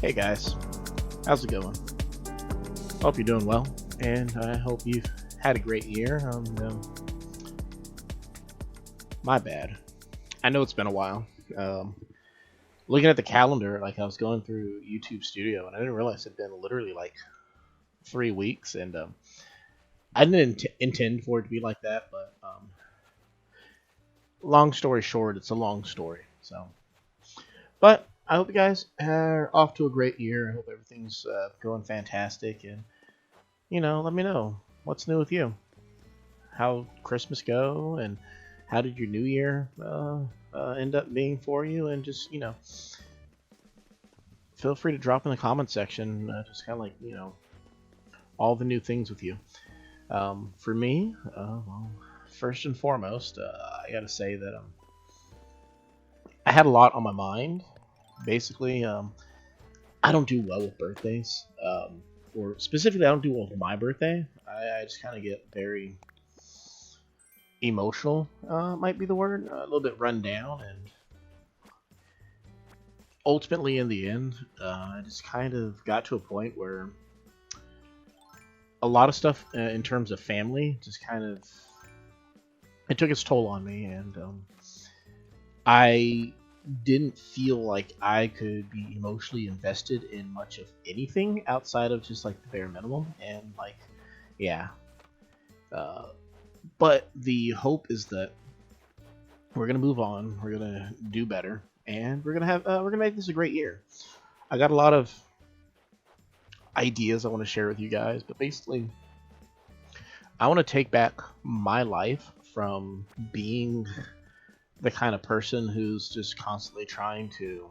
Hey guys, how's it going? Hope you're doing well, and I hope you've had a great year. My bad. I know it's been a while. Um, Looking at the calendar, like I was going through YouTube Studio, and I didn't realize it'd been literally like 3 weeks, and I didn't intend for it to be like that. But long story short, it's a long story. But I hope you guys are off to a great year. I hope everything's going fantastic, and let me know what's new with you. How Christmas go, and how did your New Year end up being for you? And just feel free to drop in the comment section, just kind of like all the new things with you. For me, well, first and foremost, I gotta say that I had a lot on my mind. Basically, I don't do well with birthdays, or specifically, I don't do well with my birthday. I just kind of get very emotional, might be the word, a little bit run down, and ultimately, in the end, I just kind of got to a point where a lot of stuff in terms of family just kind of it took its toll on me, and I didn't feel like I could be emotionally invested in much of anything outside of just like the bare minimum, and like, yeah. But the hope is that we're gonna move on, we're gonna do better, and we're gonna make this a great year. I got a lot of ideas I want to share with you guys, but basically, I want to take back my life from being the kind of person who's just constantly trying to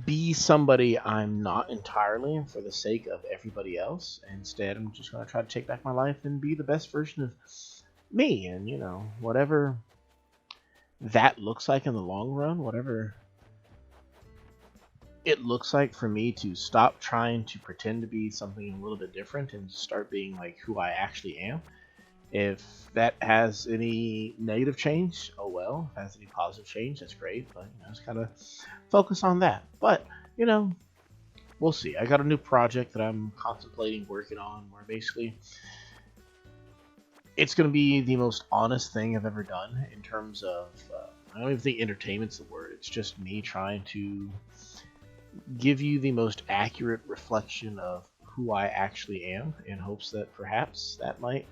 be somebody I'm not entirely for the sake of everybody else. Instead, I'm just going to try to take back my life and be the best version of me, and whatever that looks like in the long run, whatever it looks like for me to stop trying to pretend to be something a little bit different and start being like who I actually am. If that has any negative change, oh well. If it has any positive change, that's great. But just kind of focus on that. But we'll see. I got a new project that I'm contemplating working on, where basically it's going to be the most honest thing I've ever done in terms of. I don't even think entertainment's the word. It's just me trying to give you the most accurate reflection of who I actually am, in hopes that perhaps that might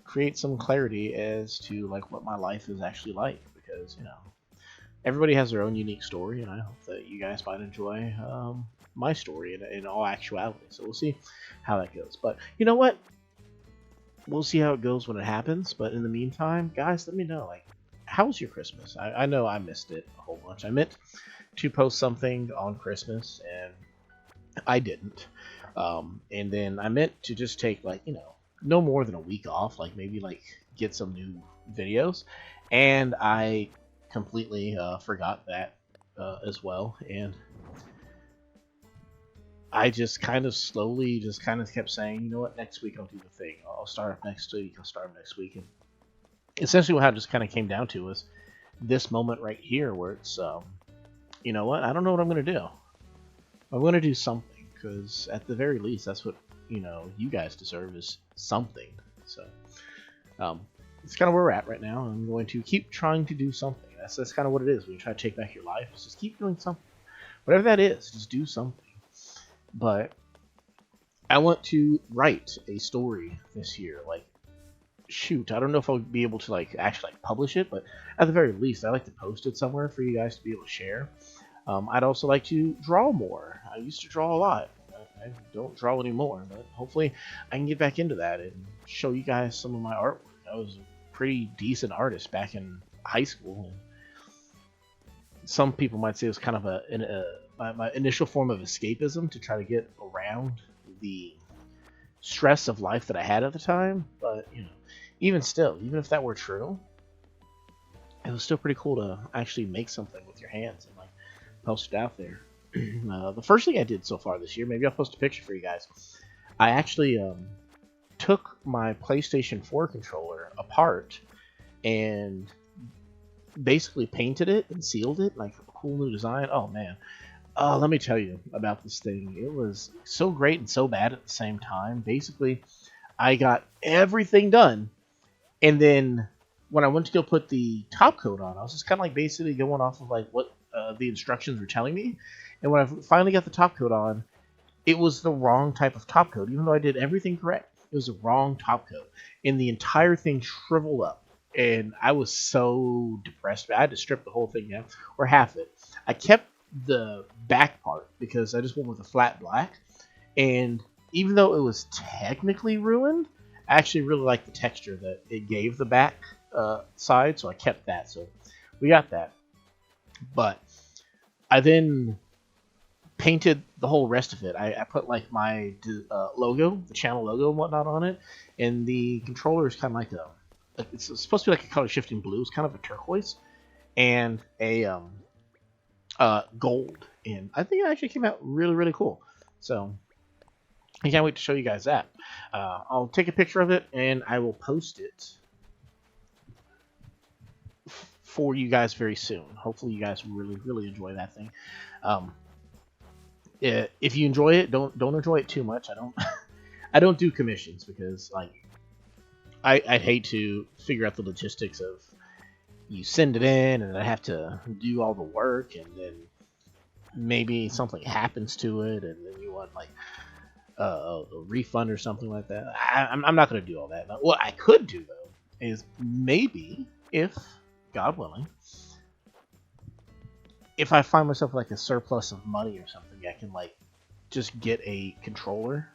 create some clarity as to like what my life is actually like, because everybody has their own unique story, and I hope that you guys might enjoy my story in all actuality. So we'll see how that goes. But you know what, we'll see how it goes when it happens. But in the meantime, guys, let me know, like, how was your Christmas? I know I missed it a whole bunch. I meant to post something on Christmas, and I didn't. And then I meant to just take like no more than a week off, like maybe like get some new videos, and I completely forgot that as well. And I just kind of slowly just kind of kept saying, you know what, next week I'll do the thing. I'll start up next week. I'll start up next week. And essentially what it just kind of came down to was this moment right here, where it's you know what, I don't know what I'm going to do. I'm going to do something, because at the very least, that's what you guys deserve, is something. So it's kind of where we're at right now. I'm going to keep trying to do something. That's kind of what it is when you try to take back your life. It's just keep doing something, whatever that is. Just do something. But I want to write a story this year. Like, shoot, I don't know if I'll be able to like actually like publish it, but at the very least, I like to post it somewhere for you guys to be able to share. I'd also like to draw more. I used to draw a lot. I don't draw anymore, but hopefully I can get back into that and show you guys some of my artwork. I was a pretty decent artist back in high school, and some people might say it was kind of my initial form of escapism to try to get around the stress of life that I had at the time. But even still, even if that were true, it was still pretty cool to actually make something with your hands and like post it out there. The first thing I did so far this year, maybe I'll post a picture for you guys. I actually took my PlayStation 4 controller apart and basically painted it and sealed it, like a cool new design. Oh man, Let me tell you about this thing. It was so great and so bad at the same time. Basically, I got everything done, and then when I went to go put the top coat on, I was just kind of like basically going off of like what the instructions were telling me. And when I finally got the top coat on, it was the wrong type of top coat. Even though I did everything correct, it was the wrong top coat, and the entire thing shriveled up. And I was so depressed. I had to strip the whole thing down, or half it. I kept the back part because I just went with a flat black. And even though it was technically ruined, I actually really liked the texture that it gave the back side, so I kept that. So we got that. But I then painted the whole rest of it. I put like my logo, the channel logo and whatnot on it, and the controller is kind of like it's supposed to be like a color shifting blue. It's kind of a turquoise and a gold, and I think it actually came out really really cool. So I can't wait to show you guys that. I'll take a picture of it and I will post it for you guys very soon. Hopefully you guys really really enjoy that thing. If you enjoy it, don't enjoy it too much. I don't I don't do commissions because like I hate to figure out the logistics of you send it in and I have to do all the work, and then maybe something happens to it and then you want like a refund or something like that. I'm not going to do all that. What I could do though is maybe, if God willing, if I find myself like a surplus of money or something, I can like just get a controller,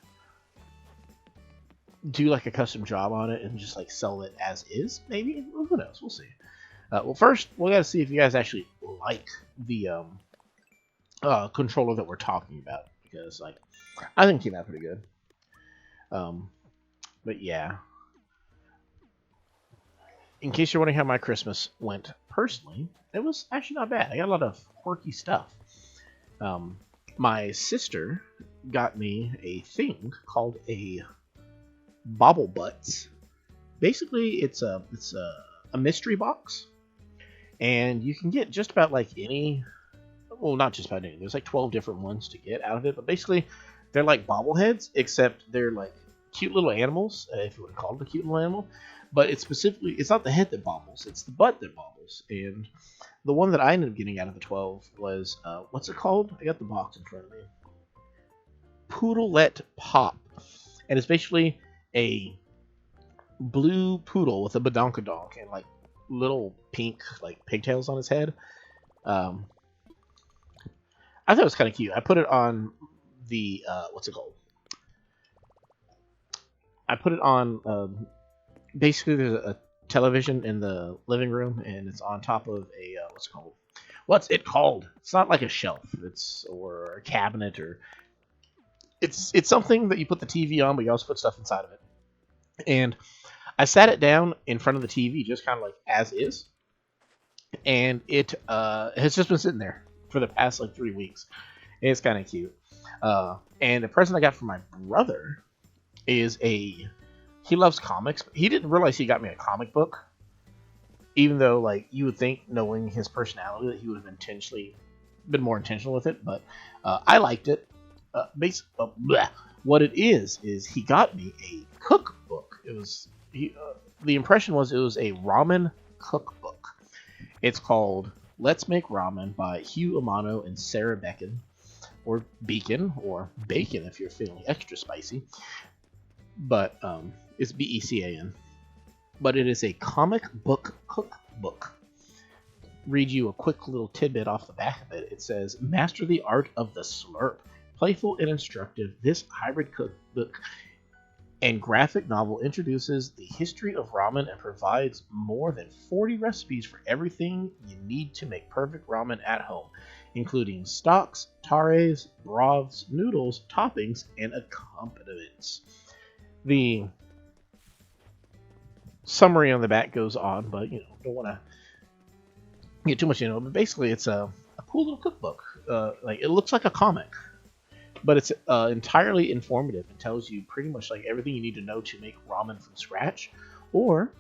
do like a custom job on it, and just like sell it as is. Maybe, who knows? We'll see. Well, first we got to see if you guys actually like the controller that we're talking about, because like I think it came out pretty good. But yeah, in case you're wondering how my Christmas went personally, it was actually not bad. I got a lot of quirky stuff. My sister got me a thing called a Bobble Butts. Basically, it's a mystery box, and you can get just about like any. Well, not just about any. There's like 12 different ones to get out of it, but basically, they're like bobbleheads, except they're like cute little animals, if you would call it a cute little animal. But it's specifically, it's not the head that bobbles, it's the butt that bobbles. And the one that I ended up getting out of the 12 was, what's it called? I got the box in front of me. Poodlette Pop. And it's basically a blue poodle with a badonkadonk and like little pink like pigtails on his head. I thought it was kind of cute. I put it on the, what's it called? I put it on, basically there's a television in the living room, and it's on top of a, what's it called? It's not like a shelf, or a cabinet, or it's something that you put the TV on, but you also put stuff inside of it. And I sat it down in front of the TV, just kind of like as is, and it has just been sitting there for the past like 3 weeks. It's kind of cute. And the present I got from my brother is he loves comics. He didn't realize he got me a comic book, even though like you would think, knowing his personality, that he would have been more intentional with it. But I liked it. What it is he got me a cookbook. The impression was it was a ramen cookbook. It's called Let's Make Ramen by Hugh Amano and Sarah Beacon, or Beacon, or Bacon if you're feeling extra spicy. But it's Becan. But it is a comic book cookbook. Read you a quick little tidbit off the back of it. It says, "Master the art of the slurp. Playful and instructive, this hybrid cookbook and graphic novel introduces the history of ramen and provides more than 40 recipes for everything you need to make perfect ramen at home, including stocks, tares, broths, noodles, toppings, and accompaniments." The summary on the back goes on, but don't want to get too much into it. But basically, it's a cool little cookbook. Like, it looks like a comic, but it's entirely informative. It tells you pretty much like everything you need to know to make ramen from scratch. Or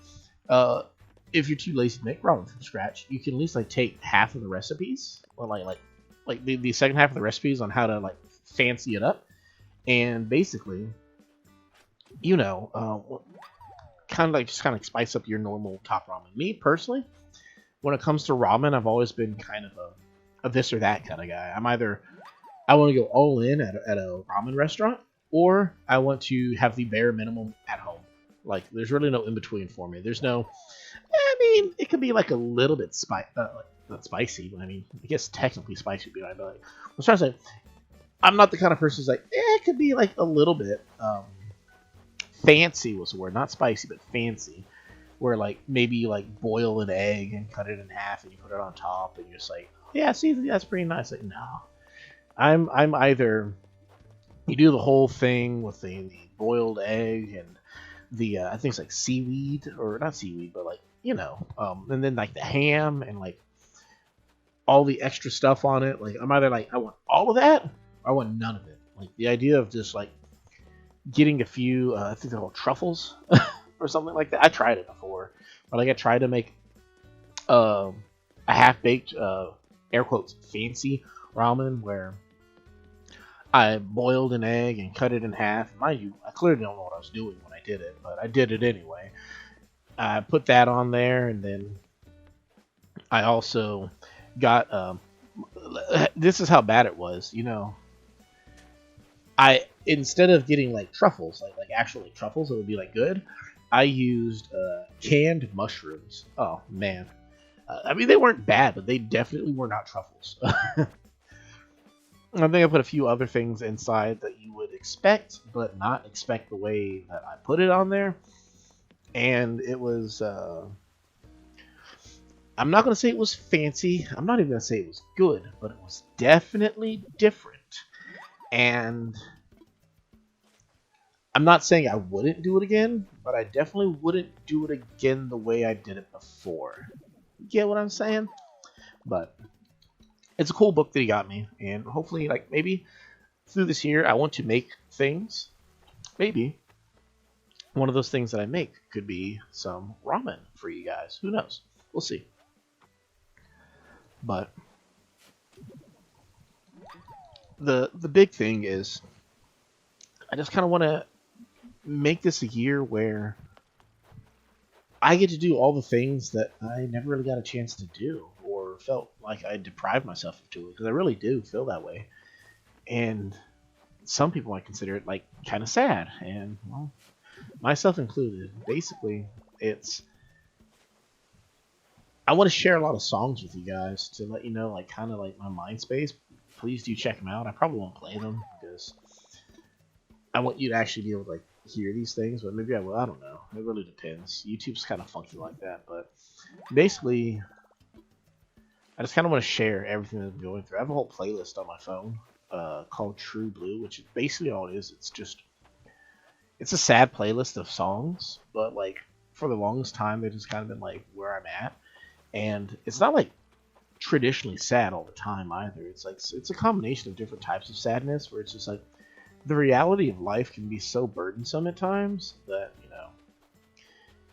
if you're too lazy to make ramen from scratch, you can at least like take half of the recipes, or like like the second half of the recipes on how to like fancy it up, and basically, you know, kind of like just kind of spice up your normal top ramen. Me personally, when it comes to ramen, I've always been kind of a this or that kind of guy. I'm either I want to go all in at a ramen restaurant, or I want to have the bare minimum at home. Like, there's really no in between for me. There's no, I mean, it could be like a little bit like, not spicy, but I mean, I guess technically spicy would be right. But like, I was trying to say, I'm not the kind of person who's like, it could be like a little bit fancy was the word, not spicy, but fancy. Where like maybe you like boil an egg and cut it in half and you put it on top and you're just like, yeah, see, that's pretty nice. Like, no, I'm either you do the whole thing with the boiled egg and the I think it's like seaweed, or not seaweed, but like, you know, and then like the ham and like all the extra stuff on it. Like, I'm either like, I want all of that or I want none of it. Like, the idea of just like getting a few I think they're called truffles or something like that. I tried it before, but like I tried to make a half-baked air quotes fancy ramen where I boiled an egg and cut it in half. Mind you, I clearly don't know what I was doing when I did it, but I did it anyway. I put that on there, and then I also got this is how bad it was, you know. I, instead of getting like truffles, like actual like truffles that would be like good, I used canned mushrooms. Oh man, I mean, they weren't bad, but they definitely were not truffles. I think I put a few other things inside that you would expect, but not expect the way that I put it on there. And it was, I'm not going to say it was fancy. I'm not even going to say it was good, but it was definitely different. And I'm not saying I wouldn't do it again, but I definitely wouldn't do it again the way I did it before. Get what I'm saying? But it's a cool book that he got me, and hopefully, like, maybe through this year, I want to make things. Maybe one of those things that I make could be some ramen for you guys. Who knows? We'll see. But the big thing is, I just kind of want to make this a year where I get to do all the things that I never really got a chance to do, or felt like I deprived myself of doing, because I really do feel that way. And some people might consider it like kind of sad, and well, myself included. Basically, it's I want to share a lot of songs with you guys to let you know, like, kind of like my mind space. Please do check them out. I probably won't play them because I want you to actually be able to like hear these things, but maybe I will. I don't know. It really depends. YouTube's kind of funky like that, but basically, I just kind of want to share everything that I'm going through. I have a whole playlist on my phone called True Blue, which is basically all it is. It's a sad playlist of songs, but like for the longest time, they've just kind of been like where I'm at, and it's not like traditionally sad all the time either. It's like it's a combination of different types of sadness, where it's just like the reality of life can be so burdensome at times that, you know,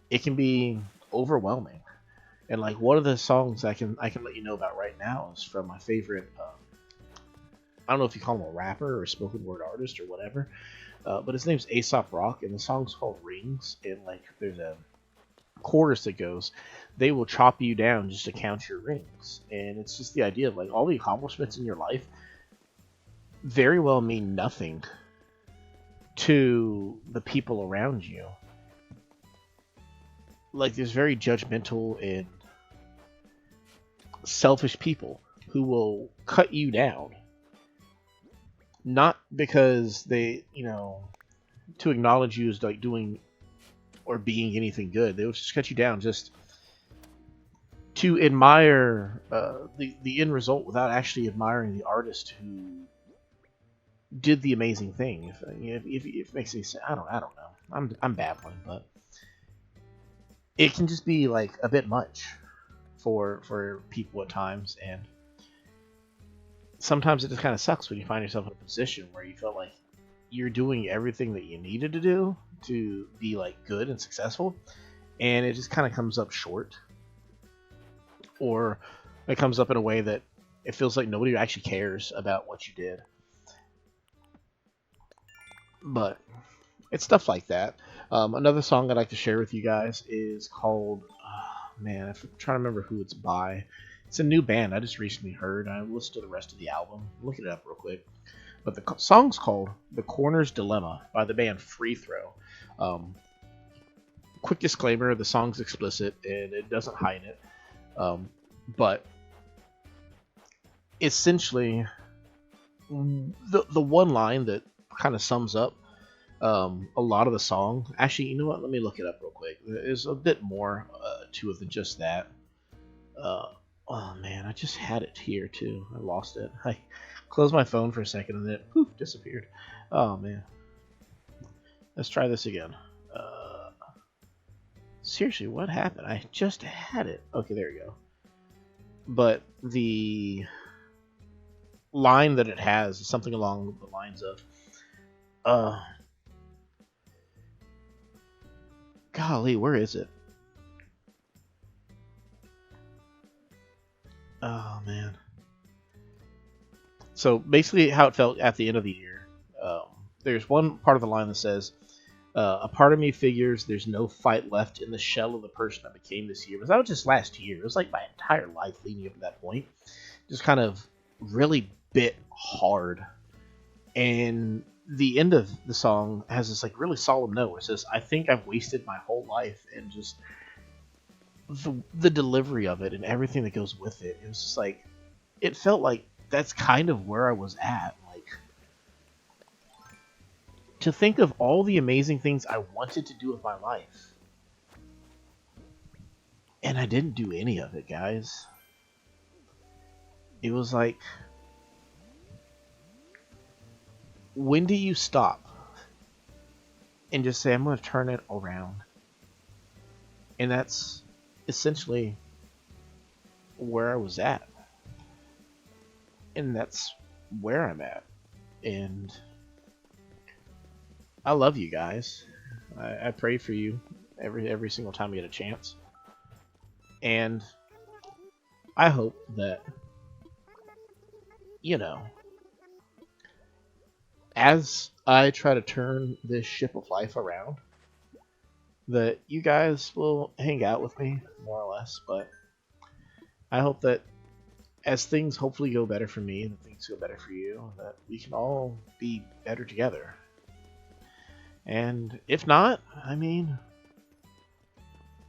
it can be overwhelming. And like one of the songs I can let you know about right now is from my favorite. I don't know if you call him a rapper or a spoken word artist or whatever, but his name's Aesop Rock, and the song's called Rings. And like there's a chorus that goes, "They will chop you down just to count your rings," and it's just the idea of like all the accomplishments in your life very well mean nothing to the people around you. Like, there's very judgmental and selfish people who will cut you down, not because they, you know, to acknowledge you as like doing or being anything good. They will just cut you down just to admire the end result without actually admiring the artist who did the amazing thing. If it makes any sense, I don't know. I'm babbling, but it can just be like a bit much for people at times, and sometimes it just kind of sucks when you find yourself in a position where you felt like you're doing everything that you needed to do to be like good and successful, and it just kind of comes up short, or it comes up in a way that it feels like nobody actually cares about what you did. But it's stuff like that. Another song I'd like to share with you guys is called, man, I'm trying to remember who it's by. It's a new band I just recently heard. I listened to the rest of the album. Look it up real quick. But the song's called The Corner's Dilemma by the band Free Throw. Quick disclaimer, the song's explicit and it doesn't hide it. But essentially, the one line that kind of sums up a lot of the song. Actually, you know what? Let me look it up real quick. There's a bit more to it than just that. Oh man, I just had it here too. I lost it. I closed my phone for a second and then it poof, disappeared. Oh man. Let's try this again. Seriously, what happened? I just had it. Okay, there we go. But the line that it has is something along the lines of, golly, where is it? Oh man. So basically, how it felt at the end of the year. There's one part of the line that says, "A part of me figures there's no fight left in the shell of the person I became this year." But that was just last year. It was like my entire life leading up to that point. Just kind of really bit hard. And the end of the song has this like really solemn note where it says, "I think I've wasted my whole life," and just the delivery of it and everything that goes with it. It was just like, it felt like that's kind of where I was at. Like, to think of all the amazing things I wanted to do with my life, and I didn't do any of it, guys. It was like, when do you stop and just say, I'm going to turn it around? And that's essentially where I was at. And that's where I'm at. And I love you guys. I pray for you every single time I get a chance. And I hope that, you know, as I try to turn this ship of life around, that you guys will hang out with me, more or less. But I hope that as things hopefully go better for me and things go better for you, that we can all be better together. And if not, I mean,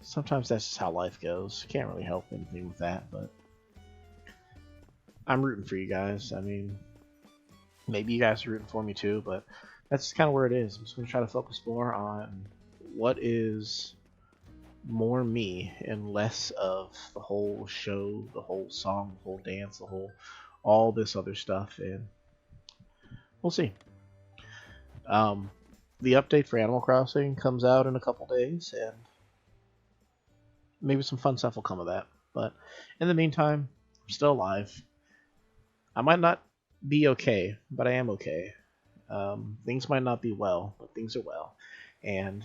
sometimes that's just how life goes. Can't really help anything with that, but I'm rooting for you guys. I mean, maybe you guys are rooting for me too, but that's kind of where it is. I'm just going to try to focus more on what is more me and less of the whole show, the whole song, the whole dance, all this other stuff, and we'll see. The update for Animal Crossing comes out in a couple days, and maybe some fun stuff will come of that. But in the meantime, I'm still alive. I might not be okay, but I am okay. Things might not be well, but things are well. And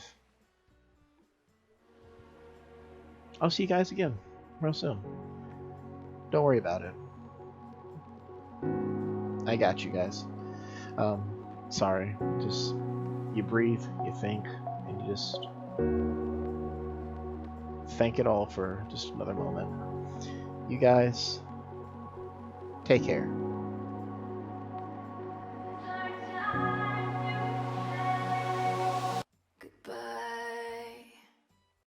I'll see you guys again real soon. Don't worry about it. I got you guys. Sorry. Just, you breathe, you think, and you just thank it all for just another moment. You guys, take care.